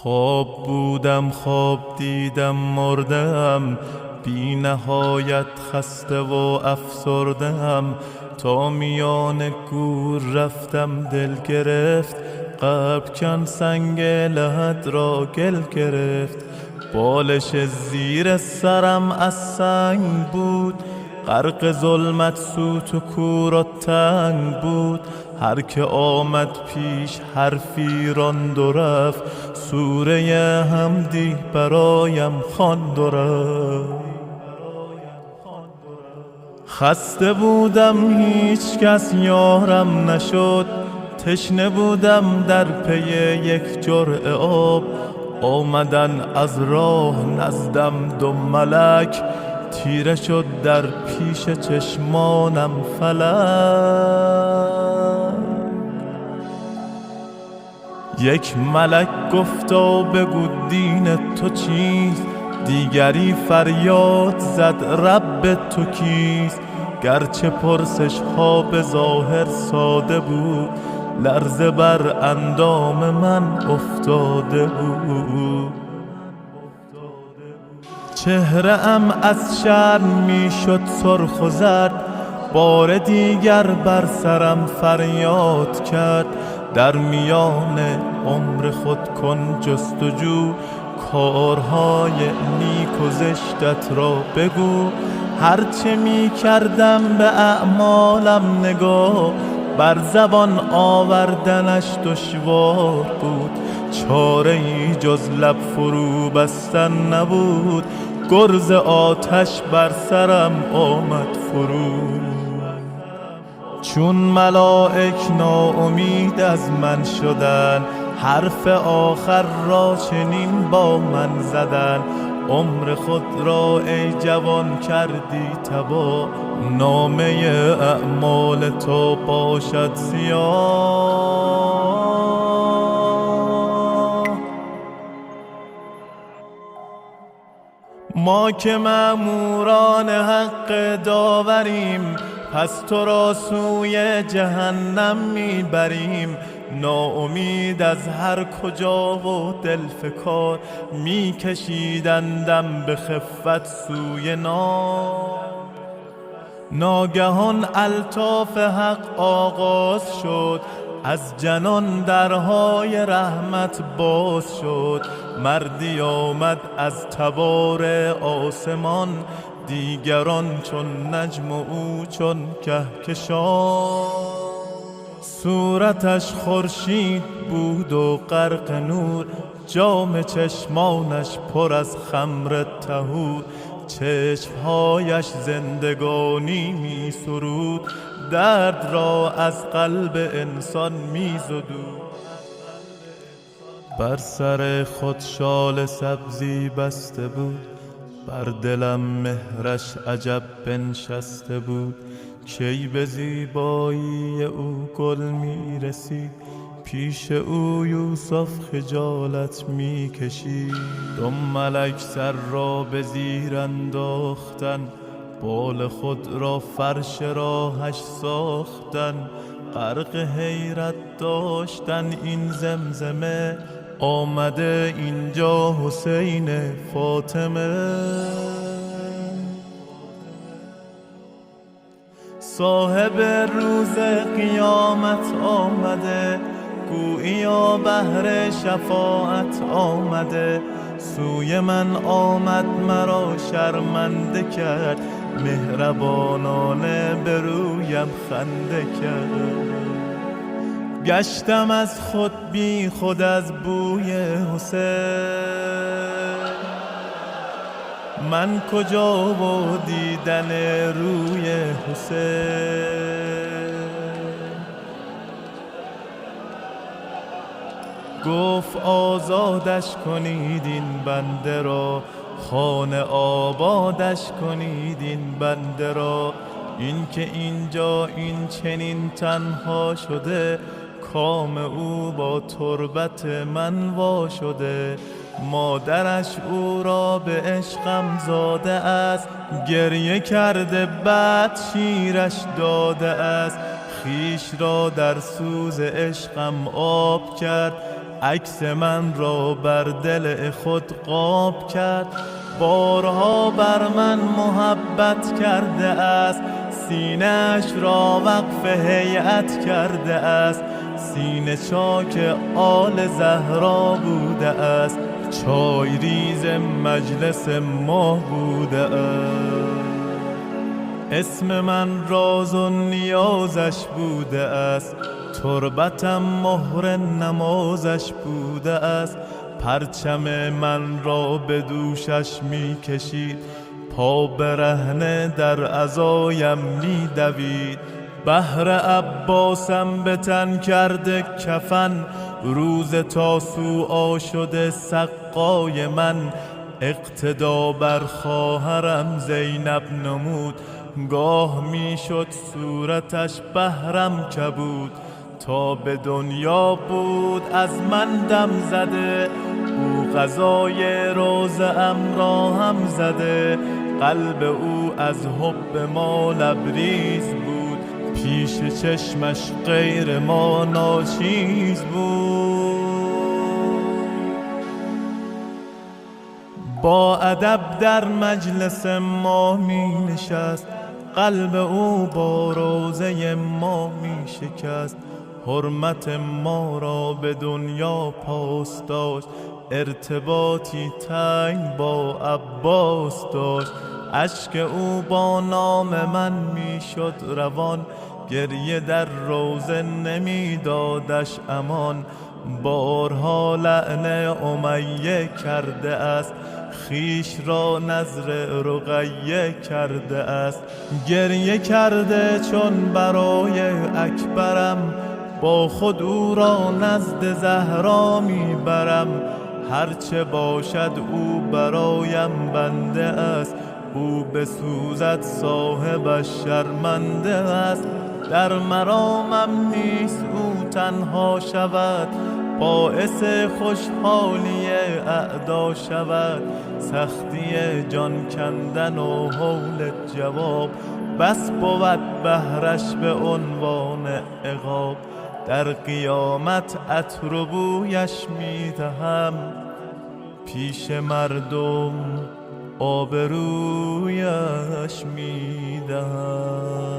خواب بودم خواب دیدم مردم، بی نهایت خسته و افسردم. تا میان گور رفتم دل گرفت، قلب کن سنگ لحد را گل گرفت. بالش زیر سرم از سنگ بود، غرق ظلمت سوت و کور و تنگ بود. هر که آمد پیش حرفی راند و رفت، سوره حمدی برایم خواند و رفت. خسته بودم هیچ کس یارم نشد، تشنه بودم در پی یک جرعه آب. آمدن از راه نزدم دو ملک، تیره شد در پیش چشمانم فلک. یک ملک گفتا بگو دین تو چیست، دیگری فریاد زد رب تو کیست. گرچه پرسش ها به ظاهر ساده بود، لرزه بر اندام من افتاده بود. چهره ام از شرم می شد سرخ و زرد، بار دیگر بر سرم فریاد کرد. در میان عمر خود کن جستجو، کارهای نیک و زشتت را بگو. هرچه می کردم به اعمالم نگاه، بر زبان آوردنش دشوار بود. چاره ای جز لب فرو بستن نبود، گرز آتش بر سرم آمد فرو. چون ملائک ناامید از من شدن، حرف آخر را چنین با من زدن. عمر خود را ای جوان کردی تباه، نامه اعمال تو باشد سیاه. ما که مأموران حق داوریم، پس تو را سوی جهنم میبریم. ناامید از هر کجا و دلفکار، میکشیدندم به خفت سوی نار. ناگهان الطاف حق آغاز شد، از جنان درهای رحمت باز شد. مردی آمد از تبار آسمان، دیگران چون نجم و او چون کهکشان. صورتش خورشید بود و غرق نور، جام چشمانش پر از خمر طهور. چشمهایش زندگانی می سرود، درد را از قلب انسان می زدود. بر سر خود شال سبزی بسته بود، بر دلم مهرش عجب بنشسته بود. کی به زیبایی او گل می رسید، پیش او یوسف خجالت می کشید. دو ملک سر را به زیر انداختن، بال خود را فرش راهش ساختن. غرق حیرت داشتن این زمزمه، آمده اینجا حسین فاطمه. صاحب روز قیامت آمده، گوییا بهر شفاعت آمده. سوی من آمد مرا شرمنده کرد، مهربانانه به رویم خنده کرد. گشتم از خود بی خود از بوی حسین، من کجا و دیدن روی حسین. گفت آزادش کنید این بنده را، خانه آبادش کنید این بنده را. این که اینجا این چنین تنها شده، کام او با تربت من وا شده. مادرش او را به عشقم زاده است، گریه کرده بعد شیرش داده است. خیش را در سوز عشقم آب کرد، عکس من را بر دل خود قاب کرد. بارها بر من محبت کرده است، سینه‌اش را وقف هیئت کرده است. سینه چاک آل زهرا بوده است، چای ریز مجلس ما بوده است. اسم من راز و نیازش بوده است، تربتم مهر نمازش بوده است. پرچم من را به دوشش می کشید، پا برهنه در عزایم می دوید. بهر عباسم به تن کرده کفن، روز تاسوعا شده سقای من. اقتدا بر خواهرم زینب نمود، گاه می شد صورتش بهرم کبود. تا به دنیا بود از من دم زده، او غذای روزم را هم زده. قلب او از حب ما لبریز بود، پیش چشمش غیر ما ناچیز بود. با ادب در مجلس ما می نشست، قلب او با روزه ما می شکست. حرمت ما را به دنیا پاس داشت، ارتباطی تنگ با عباس داشت. اشک او با نام من می شد روان، گریه در روزه نمی دادش امان. بارها لعن امیه کرده است، خیش را نذر رقیه کرده است. گریه کرده چون برای اکبرم، با خود او را نزد زهرا می برم. هرچه باشد او برایم بنده است، او بسوزد صاحبش شرمنده است. در مرامم نیست او تنها شود، باعث خوشحالی اعدا شود. سختی جان کندن و هول جواب، بس بود بهرش به عنوان عقاب. در قیامت عطر و بویش می دهم، پیش مردم آبرویش می دهم.